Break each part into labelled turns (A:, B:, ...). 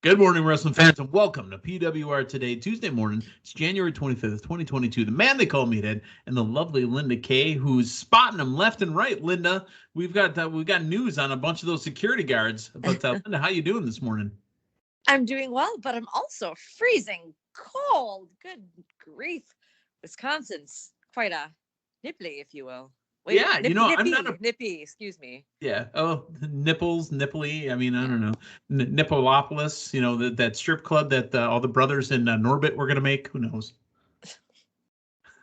A: Good morning, wrestling fans, and welcome to PWR Today, Tuesday morning. It's January 25th, 2022. The man they call Meathead and the lovely Linda Kay, who's spotting them left and right. Linda, we've got news on a bunch of those security guards. But Linda, how you doing this morning?
B: I'm doing well, but I'm also freezing cold. Good grief. Wisconsin's quite a nipply, if you will. Wait,
A: Yeah, I'm not a
B: nippy, excuse me.
A: yeah. Oh, nipples, nipply. I mean, I don't know, Nippolopolis. That strip club that all the brothers in Norbit were gonna make. Who knows?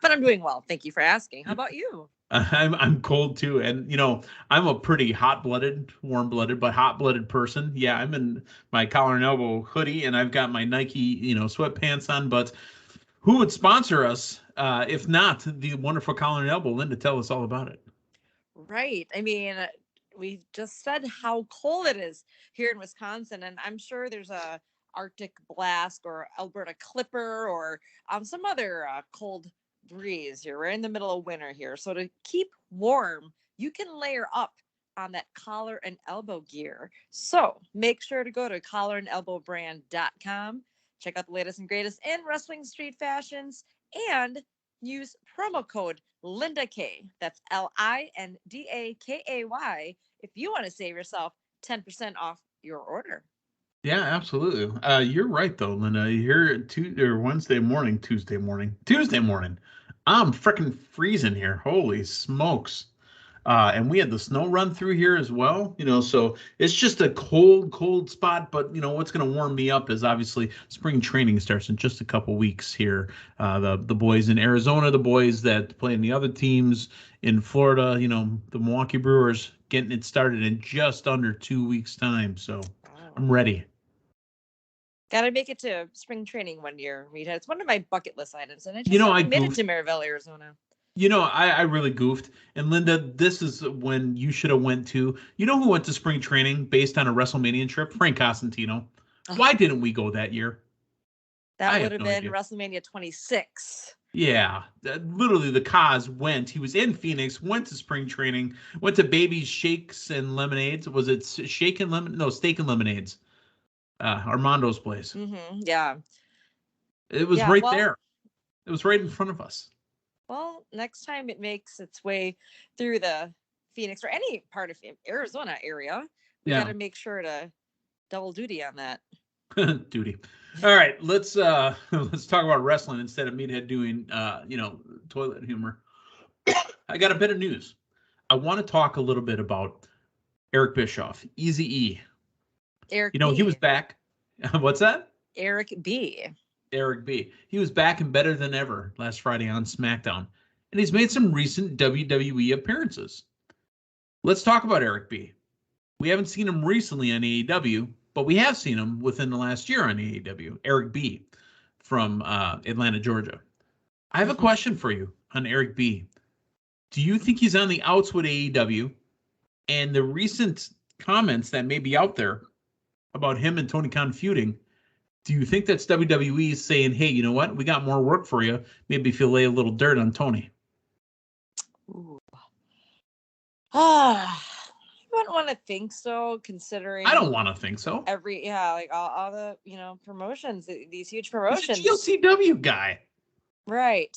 B: But I'm doing well. Thank you for asking. How about you?
A: I'm cold too, and I'm a pretty hot-blooded, warm-blooded, but hot-blooded person. Yeah, I'm in my collar and elbow hoodie, and I've got my Nike, sweatpants on. But who would sponsor us if not the wonderful collar and elbow? Linda, tell us all about it.
B: Right. I mean, we just said how cold it is here in Wisconsin, and I'm sure there's a Arctic blast or Alberta clipper or some other cold breeze here. We're in the middle of winter here. So to keep warm, you can layer up on that collar and elbow gear. So make sure to go to collarandelbowbrand.com, check out the latest and greatest in wrestling street fashions, and use promo code Linda K. That's LINDAKAY if you want to save yourself 10% off your order.
A: Yeah, absolutely. You're right though, Linda. Here Tuesday morning. I'm freaking freezing here. Holy smokes! And we had the snow run through here as well. So it's just a cold, cold spot. But what's going to warm me up is obviously spring training starts in just a couple weeks here. The boys in Arizona, the boys that play in the other teams in Florida. The Milwaukee Brewers getting it started in just under 2 weeks' time. So I'm ready.
B: Got to make it to spring training one year, Meathead. It's one of my bucket list items, and I just
A: I
B: made it
A: goofed.
B: to Maryville, Arizona.
A: I really goofed. And Linda, this is when you should have went to. You know who went to spring training based on a WrestleMania trip? Frank Cosentino. Why didn't we go that year?
B: That
A: I
B: would
A: have
B: have
A: no
B: been
A: idea.
B: WrestleMania 26.
A: Yeah, literally the Cos went. He was in Phoenix, went to spring training, went to Baby's Shakes and Lemonades. Was it Shake and Lemon? No, Steak and Lemonades. Armando's place.
B: Yeah.
A: It was right there. It was right in front of us.
B: Well, next time it makes its way through the Phoenix or any part of Arizona area, we got to make sure to double duty on that.
A: Duty. All right, let's talk about wrestling instead of Meathead doing toilet humor. I got a bit of news. I want to talk a little bit about Eric Bischoff, Easy E.
B: Eric
A: he was back. What's that?
B: Eric B.
A: Eric B. He was back and better than ever last Friday on SmackDown, and he's made some recent WWE appearances. Let's talk about Eric B. We haven't seen him recently on AEW, but we have seen him within the last year on AEW. Eric B. from Atlanta, Georgia. I have a question for you on Eric B. Do you think he's on the outs with AEW? And the recent comments that may be out there about him and Tony Khan feuding, do you think that's WWE saying, hey, you know what? We got more work for you. Maybe if you lay a little dirt on Tony.
B: Ooh. I wouldn't want to think so, considering
A: I don't want to think so.
B: Like all the promotions, these huge promotions.
A: He's a GLCW guy.
B: Right.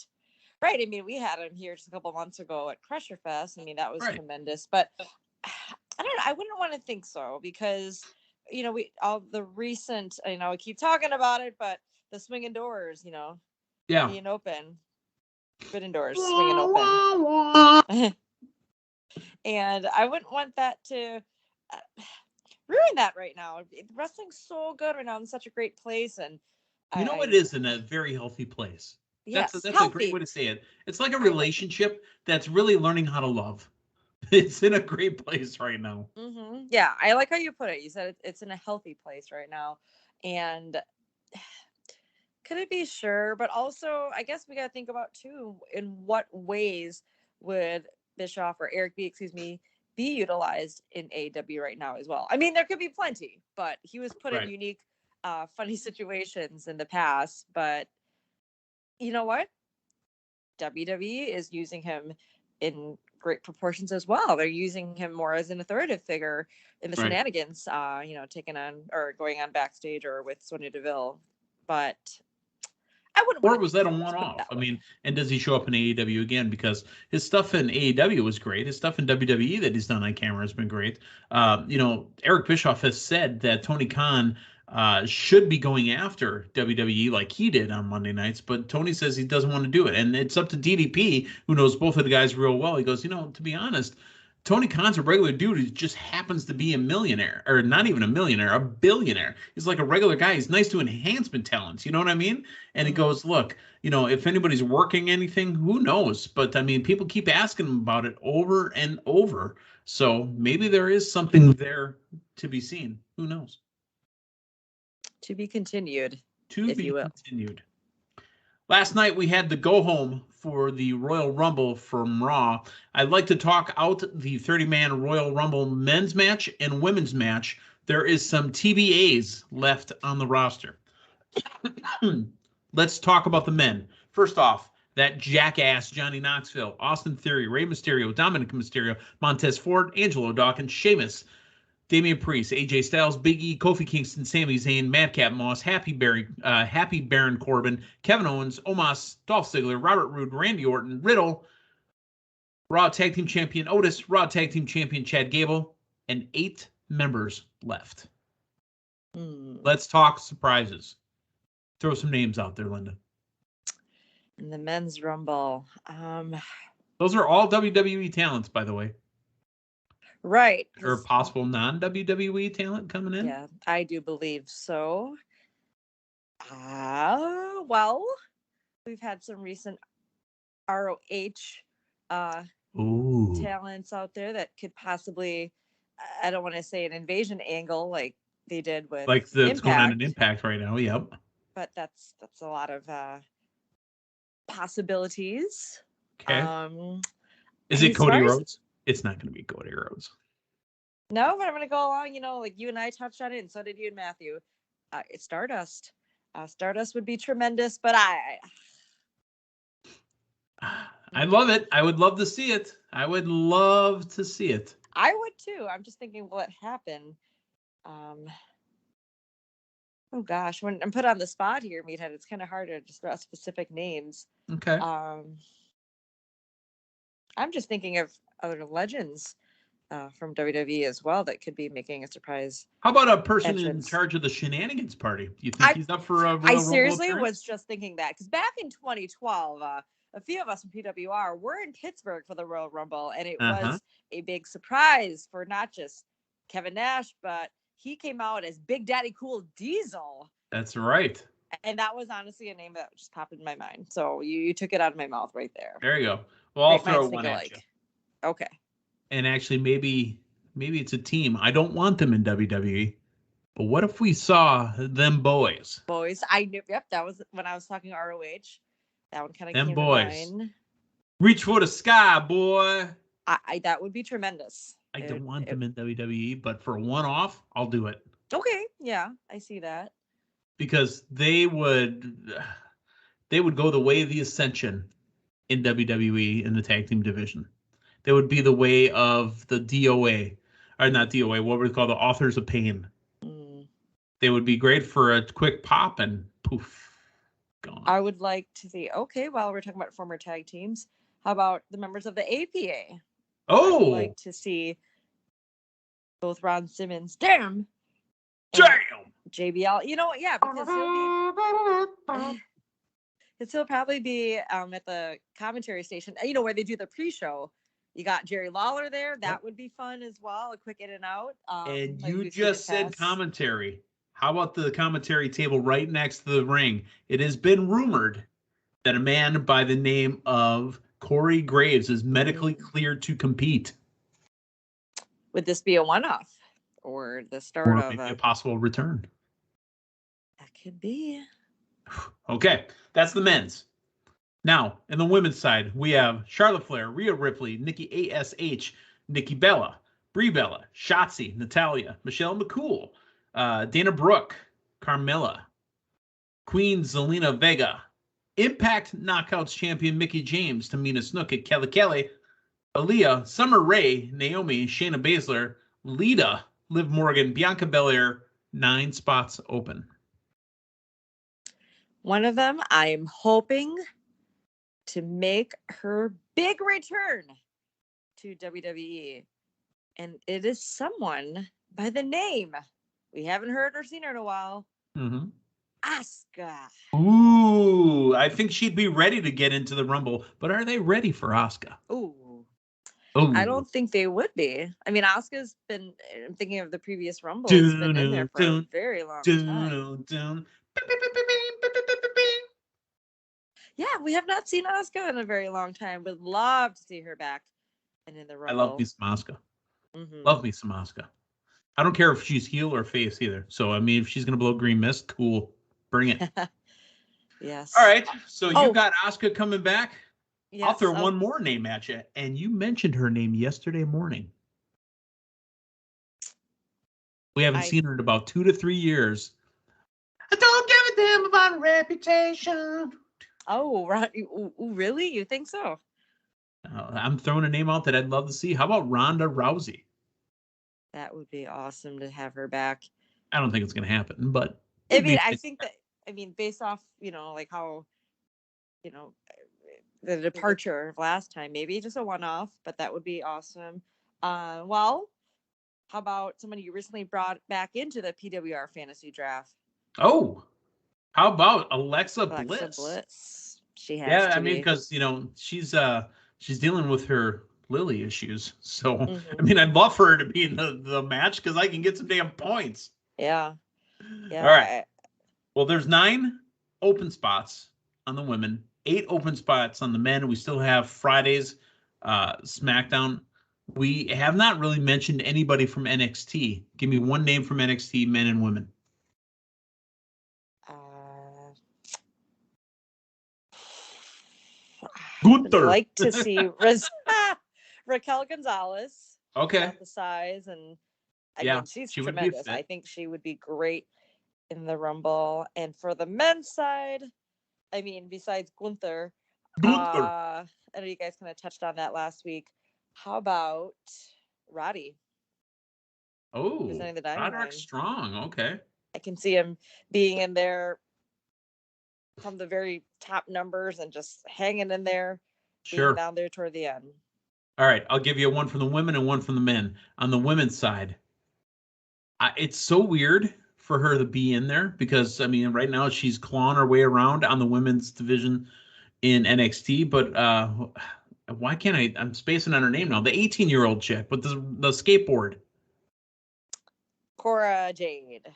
B: I mean, we had him here just a couple months ago at Crusher Fest. I mean, that was tremendous. But I don't know. I wouldn't want to think so because we all the recent. We keep talking about it, but the swinging doors, being open, forbidden doors swinging open. And I wouldn't want that to ruin that right now. Wrestling's so good right now, in such a great place, and
A: it is in a very healthy place.
B: Yes,
A: that's a great way to say it. It's like a relationship that's really learning how to love. It's in a great place right now.
B: Yeah, I like how you put it. You said it's in a healthy place right now, and could it be sure? But also, I guess we got to think about too, in what ways would Bischoff or Eric B, be utilized in AEW right now as well. I mean, there could be plenty, but he was put in unique, funny situations in the past. But you know what? WWE is using him in great proportions as well. They're using him more as an authoritative figure in the
A: Right.
B: shenanigans, taking on or going on backstage or with Sonya Deville. But I wouldn't.
A: Or
B: Want
A: was that a
B: let's put it
A: one-off?
B: that
A: I
B: way.
A: mean, and does he show up in AEW again? Because his stuff in AEW was great. His stuff in WWE that he's done on camera has been great. Eric Bischoff has said that Tony Khan should be going after WWE like he did on Monday nights, but Tony says he doesn't want to do it. And it's up to DDP, who knows both of the guys real well. He goes, to be honest, Tony Khan's a regular dude who just happens to be a millionaire, or not even a millionaire, a billionaire. He's like a regular guy. He's nice to enhancement talents. You know what I mean? And he goes, look, if anybody's working anything, who knows? But I mean, people keep asking him about it over and over. So maybe there is something there to be seen. Who knows?
B: To be continued.
A: To be continued. Last night we had the go home for the Royal Rumble from Raw. I'd like to talk out the 30-man Royal Rumble men's match and women's match. There is some TBAs left on the roster. Let's talk about the men. First off, that jackass Johnny Knoxville, Austin Theory, Rey Mysterio, Dominic Mysterio, Montez Ford, Angelo Dawkins, Sheamus, Damian Priest, AJ Styles, Big E, Kofi Kingston, Sami Zayn, Madcap Moss, Happy Baron Corbin, Kevin Owens, Omos, Dolph Ziggler, Robert Roode, Randy Orton, Riddle, Raw Tag Team Champion Otis, Raw Tag Team Champion Chad Gable, and 8 members left. Let's talk surprises. Throw some names out there, Linda.
B: In the men's Rumble.
A: Those are all WWE talents, by the way.
B: Right.
A: Or possible non-WWE talent coming in?
B: Yeah, I do believe so. Well, we've had some recent ROH talents out there that could possibly, I don't want to say an invasion angle like they did with
A: like that's going on in Impact right now. Yep.
B: But that's a lot of possibilities.
A: Okay. Is it Cody Rhodes? It's not going to be Cody Rhodes.
B: No, but I'm going to go along, like you and I touched on it, and so did you and Matthew. It's Stardust. Stardust would be tremendous, but
A: I love it. I would love to see it. I would love to see it.
B: I would too. I'm just thinking what happened. Oh gosh, when I'm put on the spot here, Meathead, it's kind of hard to just throw out specific names.
A: Okay.
B: I'm just thinking of other legends from WWE as well that could be making a surprise.
A: How about a person in charge of the shenanigans party? You think he's up for a Royal
B: I seriously was just thinking that because back in 2012, a few of us from PWR were in Pittsburgh for the Royal Rumble, and it was a big surprise for not just Kevin Nash, but he came out as Big Daddy Cool Diesel.
A: That's right.
B: And that was honestly a name that just popped in my mind. So you took it out of my mouth right there.
A: There you go. Well, I'll throw one at you.
B: Okay.
A: And actually, maybe it's a team. I don't want them in WWE, but what if we saw them boys?
B: Boys, I knew. Yep, that was when I was talking ROH. That one kind of came
A: boys.
B: to mind.
A: Reach for the sky, boy.
B: That would be tremendous.
A: I don't want them in WWE, but for a one-off, I'll do it.
B: Okay, yeah, I see that.
A: Because they would go the way of the Ascension in WWE in the tag team division. They would be the way of the DOA, or not DOA, what we call the Authors of Pain. They would be great for a quick pop and poof, gone.
B: I would like to see, okay, while we're talking about former tag teams, how about the members of the APA?
A: Oh!
B: I would like to see both Ron Simmons, damn! JBL, because he'll probably be at the commentary station, where they do the pre-show. You got Jerry Lawler there. That would be fun as well. A quick in and out.
A: And you just said commentary. How about the commentary table right next to the ring? It has been rumored that a man by the name of Corey Graves is medically cleared to compete.
B: Would this be a one-off or the start of
A: maybe a possible return?
B: That could be.
A: Okay, that's the men's. Now, in the women's side, we have Charlotte Flair, Rhea Ripley, Nikki ASH, Nikki Bella, Brie Bella, Shotzi, Natalia, Michelle McCool, Dana Brooke, Carmella, Queen Zelina Vega, Impact Knockouts champion Mickie James, Tamina Snuka, Kelly Kelly, Aaliyah, Summer Rae, Naomi, Shayna Baszler, Lita, Liv Morgan, Bianca Belair, 9 spots open.
B: One of them, I'm hoping to make her big return to WWE. And it is someone by the name. We haven't heard or seen her in a while.
A: Mm-hmm.
B: Asuka.
A: Ooh, I think she'd be ready to get into the Rumble, but are they ready for Asuka?
B: Ooh.
A: Oh,
B: I don't think they would be. I mean, Asuka's been, I'm thinking of the previous Rumble, it's been in there for a very long time. Yeah, we have not seen Asuka in a very long time. Would love to see her back and in the
A: I love me
B: Rumble.
A: some Asuka.
B: Mm-hmm.
A: Love me some Asuka. I don't care if she's heel or face either. So, I mean, if she's going to blow green mist, cool. Bring it.
B: Yes.
A: All right. So you got Asuka coming back.
B: Yes,
A: I'll throw one more name at you. And you mentioned her name yesterday morning. We haven't seen her in about 2 to 3 years. I don't give a damn about reputation.
B: Oh, right. Really? You think so?
A: I'm throwing a name out that I'd love to see. How about Ronda Rousey?
B: That would be awesome to have her back.
A: I don't think it's going to happen, but
B: I mean, I think that, based off, like how, the departure of last time, maybe just a one-off, but that would be awesome. Well, how about somebody you recently brought back into the PWR fantasy draft?
A: Oh, how about Alexa Bliss?
B: She has to be.
A: because she's dealing with her Lily issues. So I mean, I'd love for her to be in the match because I can get some damn points.
B: Yeah.
A: All right. Well, there's 9 open spots on the women, 8 open spots on the men. We still have Friday's SmackDown. We have not really mentioned anybody from NXT. Give me one name from NXT, men and women.
B: I'd like to see Raquel Gonzalez.
A: Okay.
B: Got the size, and I mean, she's tremendous. I think she would be great in the Rumble. And for the men's side, I mean, besides Gunther, I know you guys kind of touched on that last week. How about Roddy?
A: Oh, Roderick Strong. Okay.
B: I can see him being in there from the very top numbers and just hanging in there, being down there toward the end.
A: All right, I'll give you one from the women and one from the men. On the women's side, it's so weird for her to be in there because, I mean, right now she's clawing her way around on the women's division in NXT, but why can't I'm spacing on her name now. The 18-year-old chick with the skateboard.
B: Cora Jade.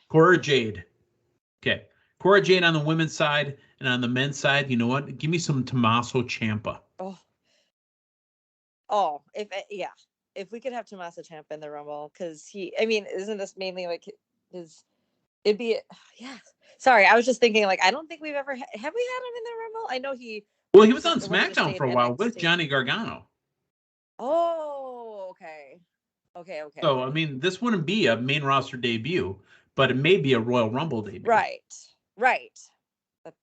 A: Okay. Cora Jade on the women's side, and on the men's side, you know what? Give me some Tommaso Ciampa.
B: If we could have Tommaso Ciampa in the Rumble, because isn't this mainly like it'd be, sorry, I was just thinking, like, I don't think we've ever have we had him in the Rumble? I know he
A: was on SmackDown for a while with Johnny Gargano.
B: Oh, okay.
A: So, I mean, this wouldn't be a main roster debut, but it may be a Royal Rumble debut.
B: Right. But,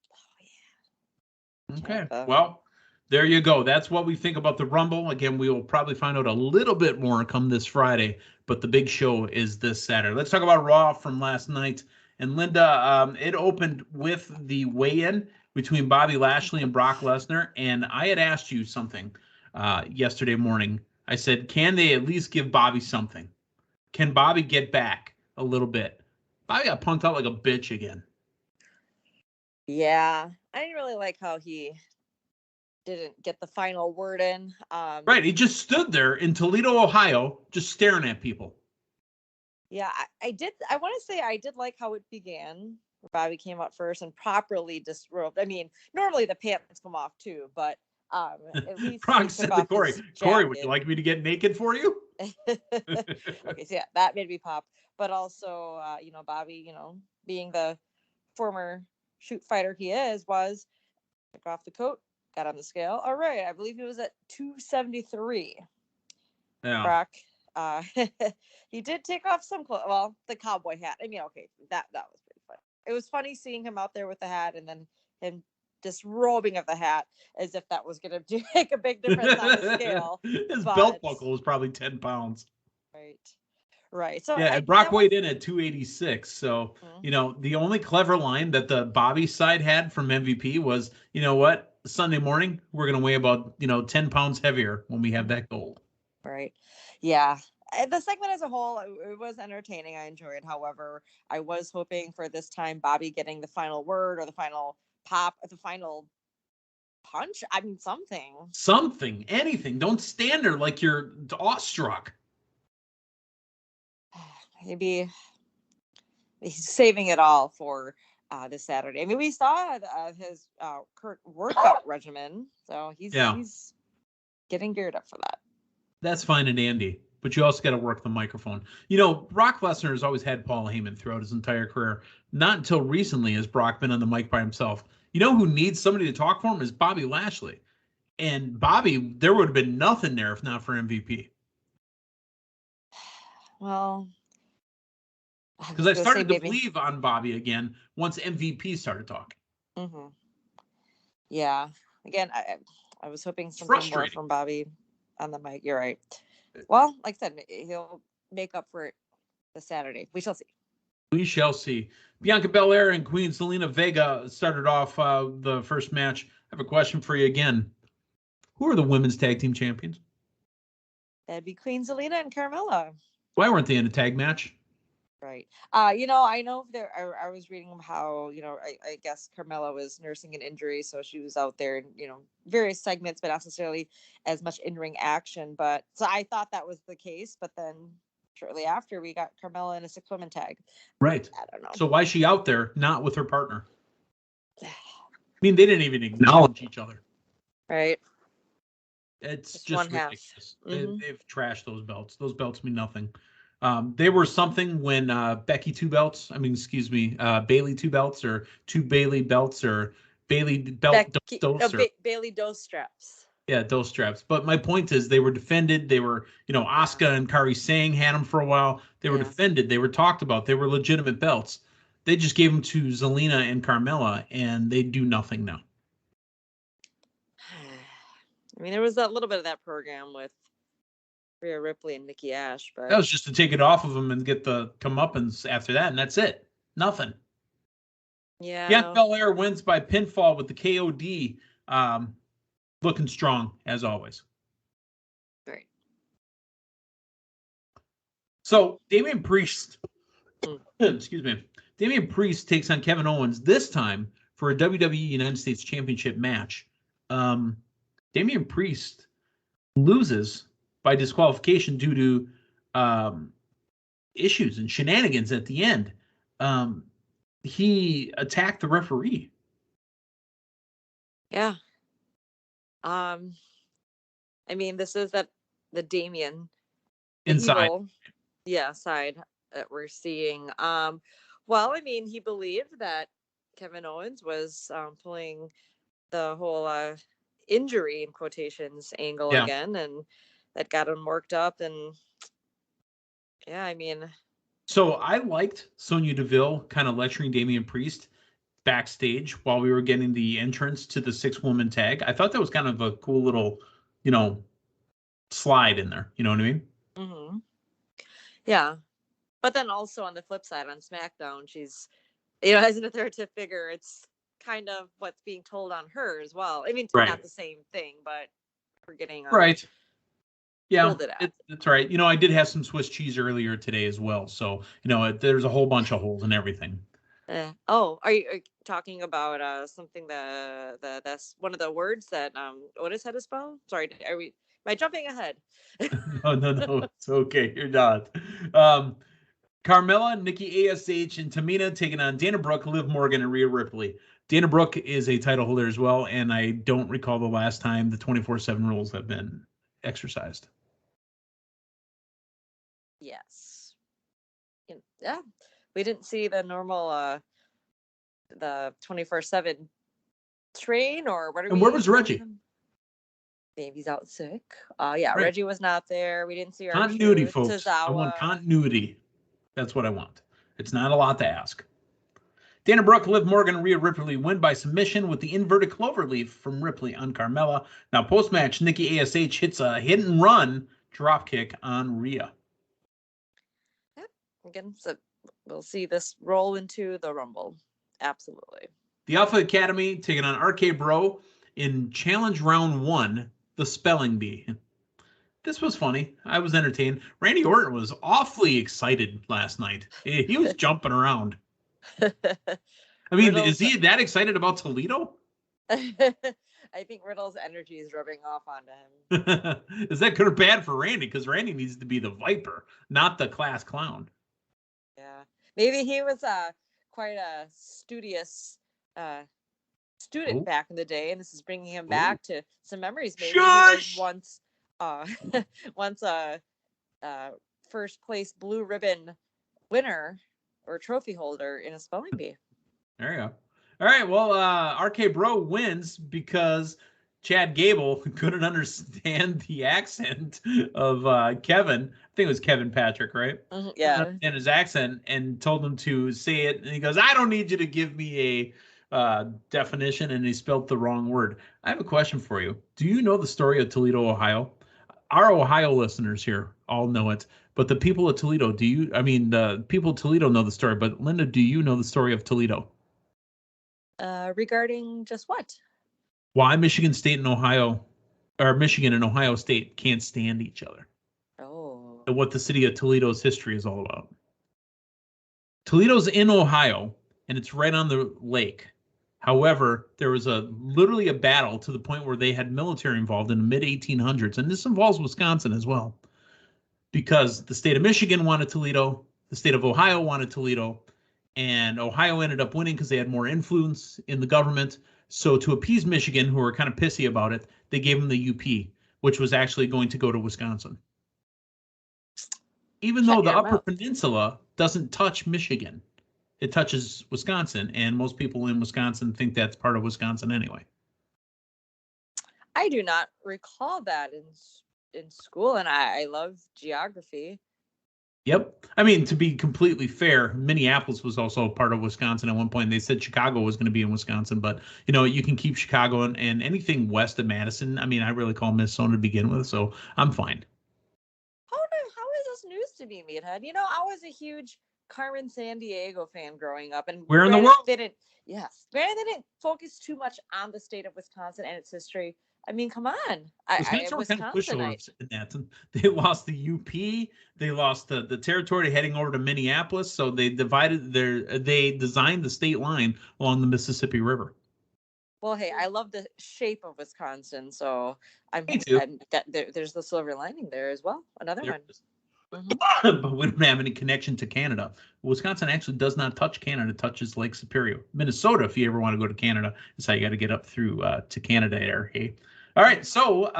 A: okay. Well, there you go. That's what we think about the Rumble. Again, we will probably find out a little bit more come this Friday, but the big show is this Saturday. Let's talk about Raw from last night. And Linda, it opened with the weigh-in between Bobby Lashley and Brock Lesnar. And I had asked you something yesterday morning. I said, can they at least give Bobby something? Can Bobby get back a little bit? Bobby got punked out like a bitch again.
B: Yeah, I didn't really like how he didn't get the final word in.
A: Right, he just stood there in Toledo, Ohio, just staring at people.
B: Yeah, I did. I want to say I did like how it began. Bobby came out first and properly disrobed. I mean, normally the pants come off too, but at least
A: Brock said to Corey, would you like me to get naked for you?
B: Okay, so yeah, that made me pop. But also, Bobby, being the former shoot fighter he is, took off the coat, got on the scale. All right, I believe he was at 273.
A: Yeah.
B: Brock, he did take off some clothes. Well, the cowboy hat. I mean, okay, that was pretty funny. It was funny seeing him out there with the hat, and then him disrobing of the hat, as if that was going to make a big difference on the scale.
A: His belt buckle was probably 10 pounds.
B: Right. So
A: yeah, and Brock weighed in at 286. So, the only clever line that the Bobby side had from MVP was, you know what, Sunday morning, we're going to weigh about, 10 pounds heavier when we have that gold.
B: Right. Yeah. The segment as a whole, it was entertaining. I enjoyed. However, I was hoping for this time Bobby getting the final word or the final pop, the final punch. I mean, something, anything. Don't stand there like you're awestruck. Maybe he's saving it all for this Saturday. I mean, we saw his workout regimen, so he's getting geared up for that.
A: That's fine and dandy, but you also got to work the microphone. Brock Lesnar has always had Paul Heyman throughout his entire career. Not until recently has Brock been on the mic by himself. You know who needs somebody to talk for him is Bobby Lashley. And Bobby, there would have been nothing there if not for MVP.
B: Well,
A: because I started to believe on Bobby again once MVP started talking.
B: Mm-hmm. Yeah. Again, I was hoping something more from Bobby on the mic. You're right. Well, like I said, he'll make up for it this Saturday. We shall see.
A: We shall see. Bianca Belair and Queen Zelina Vega started off the first match. I have a question for you again. Who are the women's tag team champions?
B: That'd be Queen Zelina and Carmella.
A: Why weren't they in a tag match?
B: Right. I know I was reading how, I guess Carmella was nursing an injury, so she was out there in, various segments, but not necessarily as much in-ring action. But so I thought that was the case, but then shortly after we got Carmella in a 6-woman tag.
A: Right.
B: I don't know.
A: So why is she out there not with her partner? I mean, they didn't even acknowledge each other.
B: Right.
A: It's just ridiculous. Mm-hmm. They've trashed those belts. Those belts mean nothing. They were something when Bailey 2 belts, or 2 Bailey belts, or Bailey belt
B: Bailey dose straps.
A: Yeah, dose straps. But my point is they were defended. They were, Asuka and Kairi Sane had them for a while. They were defended. They were talked about. They were legitimate belts. They just gave them to Zelina and Carmella, and they do nothing now.
B: I mean, there was a little bit of that program with Rhea Ripley and Nikki Ash, but
A: that was just to take it off of them and get the comeuppance after that, and that's it. Nothing.
B: Yeah.
A: Bianca Belair wins by pinfall with the KOD, looking strong as always.
B: Right.
A: So Damian Priest, Damian Priest takes on Kevin Owens this time for a WWE United States Championship match. Damian Priest loses by disqualification due to issues and shenanigans at the end. He attacked the referee.
B: Yeah. I mean, this is the Damian
A: inside.
B: Evil, side that we're seeing. Well, I mean, he believed that Kevin Owens was pulling the whole injury in quotations angle again, and that got him worked up. And I mean,
A: so I liked Sonya Deville kind of lecturing Damian Priest backstage while we were getting the entrance to the 6-woman tag. I thought that was kind of a cool little, slide in there. You know what I mean?
B: Mm-hmm. Yeah. But then also on the flip side, on SmackDown, she's, as an authoritative figure, it's kind of what's being told on her as well. I mean, it's not the same thing, but we're getting
A: right. Yeah, that's right. I did have some Swiss cheese earlier today as well. So, there's a whole bunch of holes in everything.
B: Are you talking about something that's one of the words that Otis had to spell? Sorry, am I jumping ahead?
A: No, it's okay. You're not. Carmella, Nikki ASH, and Tamina taking on Dana Brooke, Liv Morgan, and Rhea Ripley. Dana Brooke is a title holder as well, and I don't recall the last time the 24/7 rules have been exercised.
B: Yes. Yeah. We didn't see the normal the 24/7 train, or what are
A: and where was Reggie?
B: Baby's out sick. Right. Reggie was not there. We didn't see our
A: continuity, folks. I want continuity. That's what I want. It's not a lot to ask. Dana Brooke, Liv Morgan, and Rhea Ripley win by submission with the inverted cloverleaf from Ripley on Carmella. Now, post-match, Nikki ASH hits a hit-and-run dropkick on Rhea.
B: Yep. Again, so we'll see this roll into the Rumble. Absolutely.
A: The Alpha Academy taking on RK Bro in Challenge Round 1, the Spelling Bee. This was funny. I was entertained. Randy Orton was awfully excited last night. He was jumping around. I mean, is he that excited about Toledo?
B: I think Riddle's energy is rubbing off onto him.
A: Is that good or bad for Randy? Because Randy needs to be the Viper, not the class clown.
B: Yeah. Maybe he was quite a studious student back in the day, and this is bringing him back to some memories. Maybe he was once a first place blue ribbon winner or trophy holder in a spelling bee.
A: There you go. All right, well, RK Bro wins because Chad Gable couldn't understand the accent of Kevin. I think it was Kevin Patrick, right?
B: Yeah.
A: And his accent, and told him to say it. And he goes, I don't need you to give me a definition. And he spelled the wrong word. I have a question for you. Do you know the story of Toledo, Ohio? Our Ohio listeners here all know it. But the people of Toledo, the people of Toledo know the story. But Linda, do you know the story of Toledo?
B: Regarding just what?
A: Why Michigan State and Ohio, or Michigan and Ohio State can't stand each other.
B: Oh.
A: And what the city of Toledo's history is all about. Toledo's in Ohio, and it's right on the lake. However, there was literally a battle to the point where they had military involved in the mid-1800s, and this involves Wisconsin as well, because the state of Michigan wanted Toledo, the state of Ohio wanted Toledo, and Ohio ended up winning because they had more influence in the government. So to appease Michigan, who were kind of pissy about it, they gave them the UP, which was actually going to go to Wisconsin. Even though the Upper Peninsula doesn't touch Michigan, it touches Wisconsin, and most people in Wisconsin think that's part of Wisconsin anyway.
B: I do not recall that in school, and I love geography.
A: Yep. I mean, to be completely fair, Minneapolis was also part of Wisconsin at one point. They said Chicago was going to be in Wisconsin, but you can keep Chicago and anything west of Madison. I mean, I really call Minnesota to begin with, so I'm fine.
B: How is this news to me, Meathead? I was a huge Carmen Sandiego fan growing up, and
A: where in the world?
B: They didn't focus too much on the state of Wisconsin and its history. I mean, come on.
A: Wisconsin were kind of pushovers in that. They lost the UP. They lost the territory heading over to Minneapolis. So they designed the state line along the Mississippi River.
B: Well, hey, I love the shape of Wisconsin. So
A: Me too.
B: There's the silver lining there as well. Another one.
A: Mm-hmm. But we don't have any connection to Canada. Wisconsin actually does not touch Canada. It touches Lake Superior. Minnesota, if you ever want to go to Canada, is how you got to get up through to Canada there. Hey. All right, so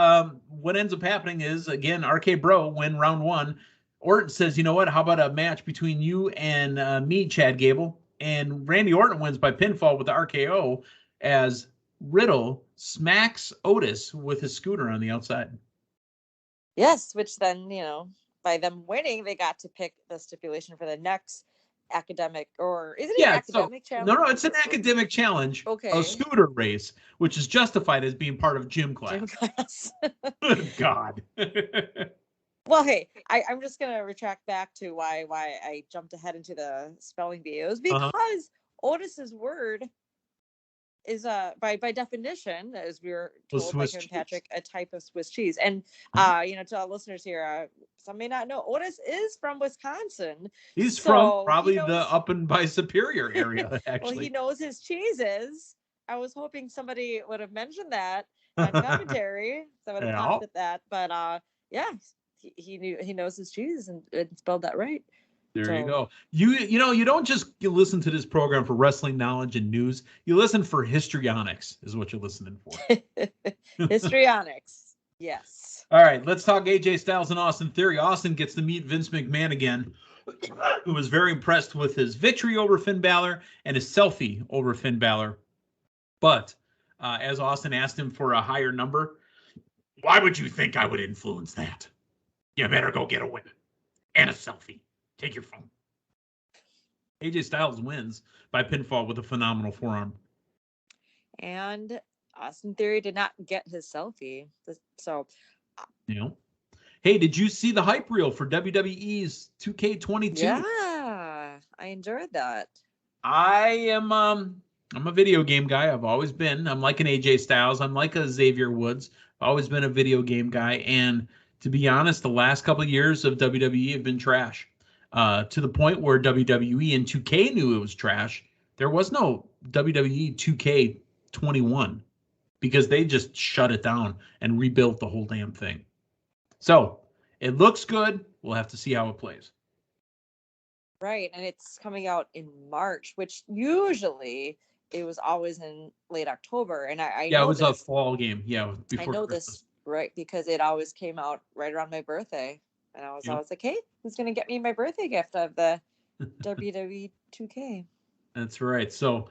A: what ends up happening is, again, RK Bro win round 1. Orton says, you know what, how about a match between you and me, Chad Gable? And Randy Orton wins by pinfall with the RKO as Riddle smacks Otis with his scooter on the outside.
B: Yes, which then, by them winning, they got to pick the stipulation for the next academic, or is it an academic challenge?
A: No, it's an academic challenge.
B: Okay.
A: A scooter race, which is justified as being part of gym class. Good God.
B: Well, hey, I'm just gonna retract back to why I jumped ahead into the spelling bee. It was because Otis's word is by definition, as we were told by Kevin Patrick, a type of Swiss cheese. And to our listeners here, some may not know Otis is from Wisconsin.
A: He's from probably the up and by Superior area, actually.
B: Well, he knows his cheeses. I was hoping somebody would have mentioned that on commentary. So I would have laughed at that. But he knows his cheeses and spelled that right.
A: There you go. You don't just listen to this program for wrestling knowledge and news. You listen for histrionics is what you're listening for.
B: Histrionics. Yes.
A: All right, let's talk AJ Styles and Austin Theory. Austin gets to meet Vince McMahon again, who was very impressed with his victory over Finn Balor and his selfie over Finn Balor. But as Austin asked him for a higher number, why would you think I would influence that? You better go get a win and a selfie. Take your phone. AJ Styles wins by pinfall with a phenomenal forearm.
B: And Austin Theory did not get his selfie. So,
A: Hey, did you see the hype reel for WWE's 2K22?
B: Yeah, I enjoyed that.
A: I'm a video game guy. I've always been. I'm like an AJ Styles. I'm like a Xavier Woods. I've always been a video game guy. And to be honest, the last couple of years of WWE have been trash. To the point where WWE and 2K knew it was trash. There was no WWE 2K21 because they just shut it down and rebuilt the whole damn thing. So it looks good. We'll have to see how it plays.
B: Right. And it's coming out in March, which usually it was always in late October. And I know
A: it was a fall game. Yeah,
B: before I know Christmas. This, right, because it always came out right around my birthday. And I was always like, hey, who's going to get me my birthday gift of the WWE 2K?
A: That's right. So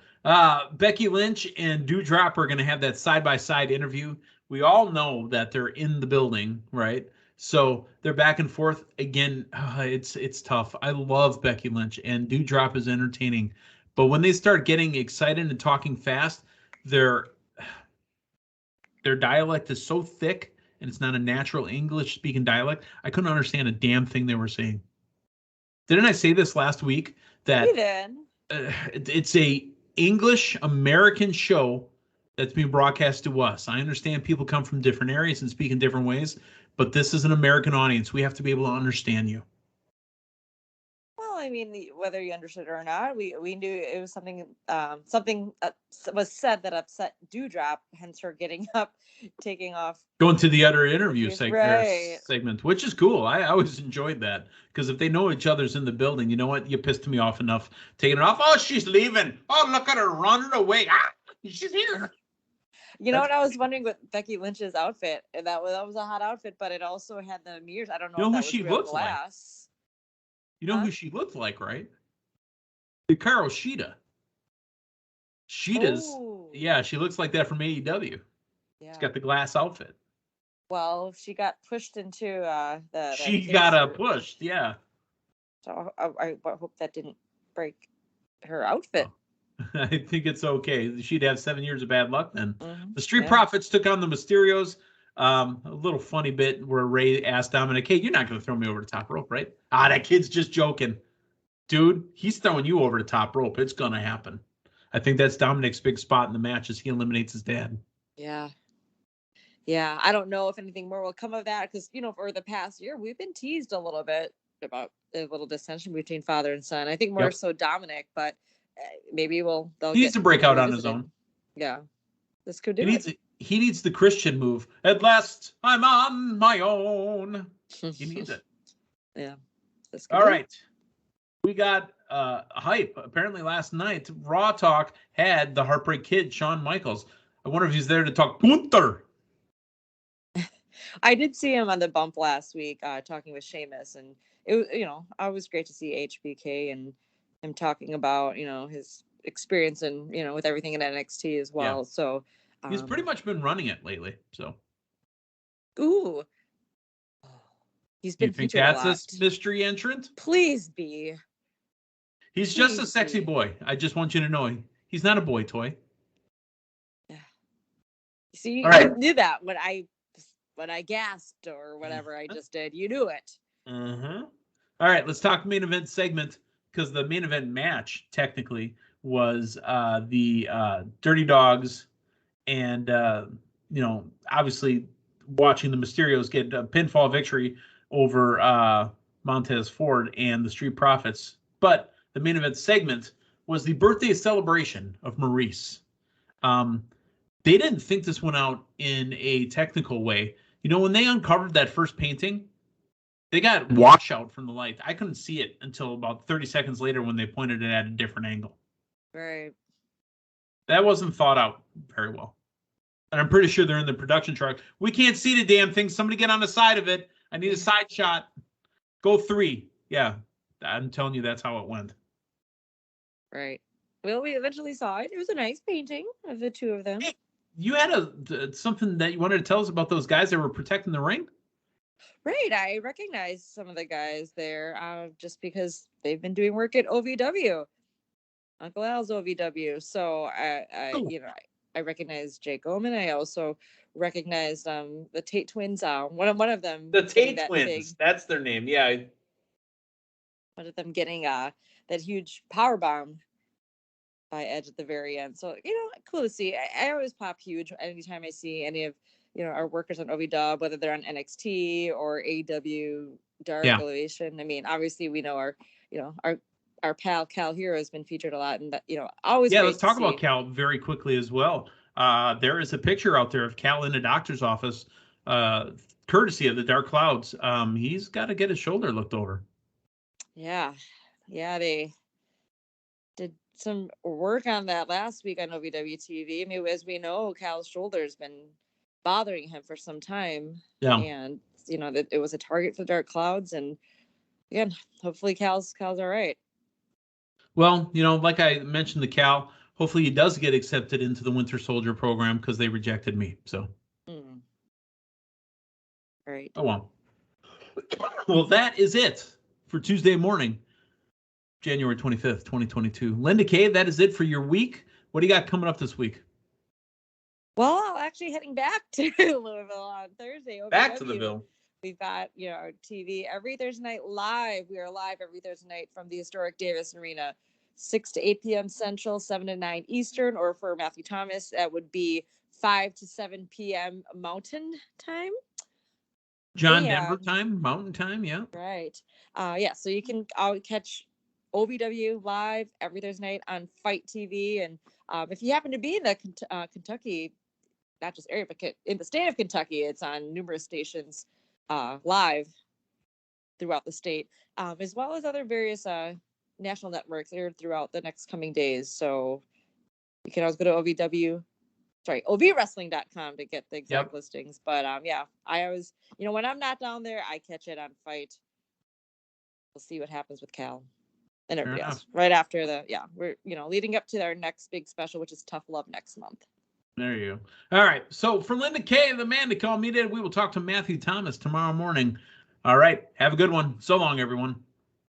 A: Becky Lynch and Doudrop are going to have that side-by-side interview. We all know that they're in the building, right? So they're back and forth again. It's tough. I love Becky Lynch, and Doudrop is entertaining. But when they start getting excited and talking fast, their dialect is so thick, and it's not a natural English-speaking dialect. I couldn't understand a damn thing they were saying. Didn't I say this last week? That
B: you did.
A: It's a English American show that's being broadcast to us. I understand people come from different areas and speak in different ways, but this is an American audience. We have to be able to understand you.
B: Well, I mean, whether you understood it or not, we knew it was something was said that upset Doudrop, hence her getting up, taking off,
A: going to the other interview
B: right.
A: segment, which is cool. I always enjoyed that because if they know each other's in the building, you know what? You pissed me off enough taking it off. Oh, she's leaving. Oh, look at her running away. She's here.
B: You know what? I was wondering with Becky Lynch's outfit. That was a hot outfit, but it also had the mirrors. I don't know if that was real glass.
A: You know who she looked like, right? Hikaru Shida. Shida's, yeah, she looks like that from AEW. Yeah. She's got the glass outfit.
B: Well, she got pushed into the.
A: She got pushed, yeah.
B: So I hope that didn't break her outfit.
A: Oh. I think it's okay. She'd have 7 years of bad luck then. Mm-hmm. The Street Profits took on the Mysterios. A little funny bit where Ray asked Dominic, hey, you're not going to throw me over the top rope, right? That kid's just joking. Dude, he's throwing you over the top rope. It's going to happen. I think that's Dominic's big spot in the match as he eliminates his dad.
B: Yeah. Yeah, I don't know if anything more will come of that because, for the past year, we've been teased a little bit about a little dissension between father and son. I think more so Dominic, but maybe he
A: needs to break out on his own.
B: Yeah. This could do it.
A: He needs the Christian move. At last, I'm on my own. He needs it.
B: Yeah.
A: All right. We got hype. Apparently last night, Raw Talk had the Heartbreak Kid, Shawn Michaels. I wonder if he's there to talk Gunther.
B: I did see him on the bump last week talking with Sheamus. And it was, it was great to see HBK and him talking about, his experience and, with everything in NXT as well. Yeah. So
A: he's pretty much been running it lately. So,
B: ooh, he's been.
A: You think that's a mystery entrant?
B: Please be.
A: He's just a sexy boy. I just want you to know he's not a boy toy.
B: Yeah. See, you knew that when I gasped or whatever I just did. You knew it.
A: All right, let's talk main event segment because the main event match technically was the Dirty Dogs. And, obviously watching the Mysterios get a pinfall victory over Montez Ford and the Street Profits. But the main event segment was the birthday celebration of Maurice. They didn't think this one out in a technical way. When they uncovered that first painting, they got washout from the light. I couldn't see it until about 30 seconds later when they pointed it at a different angle.
B: Right.
A: That wasn't thought out very well. And I'm pretty sure they're in the production truck. We can't see the damn thing. Somebody get on the side of it. I need a side shot. Go 3. Yeah, I'm telling you that's how it went.
B: Right. Well, we eventually saw it. It was a nice painting of the two of them.
A: Hey, you had something that you wanted to tell us about those guys that were protecting the ring?
B: Right. I recognize some of the guys there just because they've been doing work at OVW. Uncle Al's OVW. So
A: Oh.
B: I recognize Jake Oman. I also recognized the Tate twins. One of them.
A: The
B: getting
A: Tate twins. That's their name. Yeah.
B: One of them getting that huge power bomb by Edge at the very end. So cool to see. I always pop huge anytime I see any of our workers on OVW, whether they're on NXT or AEW Dark Elevation. I mean, obviously we know our pal Cal Hero has been featured a lot, and that always.
A: Yeah, let's talk about Cal very quickly as well. There is a picture out there of Cal in a doctor's office, courtesy of the Dark Clouds. He's got to get his shoulder looked over.
B: Yeah, they did some work on that last week on OVW TV. I mean, as we know, Cal's shoulder has been bothering him for some time.
A: Yeah.
B: And that it was a target for Dark Clouds, and again, hopefully Cal's all right.
A: Well, like I mentioned to Cal, hopefully he does get accepted into the Winter Soldier program because they rejected me. So.
B: Right.
A: Oh well. Well, that is it for Tuesday morning, January 25th, 2022. Linda Kay, that is it for your week. What do you got coming up this week?
B: Well, actually heading back to Louisville on Thursday.
A: Back to the Ville.
B: We've got, our TV every Thursday night live. We are live every Thursday night from the historic Davis Arena, 6 to 8 p.m. Central, 7 to 9 Eastern, or for Matthew Thomas, that would be 5 to 7 p.m. Mountain Time.
A: John Denver time, Mountain Time, yeah.
B: Right. So you can catch OVW live every Thursday night on Fight TV. And if you happen to be in the Kentucky, not just area, but in the state of Kentucky, it's on numerous stations live throughout the state, as well as other various national networks aired throughout the next coming days. So you can always go to ovwrestling.com to get the exact listings. But I always, when I'm not down there, I catch it on Fight. We'll see what happens with Cal and everybody else right after we're leading up to our next big special, which is Tough Love next month.
A: There you go. All right. So for Linda Kay, the man to call Meathead, we will talk to Matthew Thomas tomorrow morning. All right. Have a good one. So long, everyone.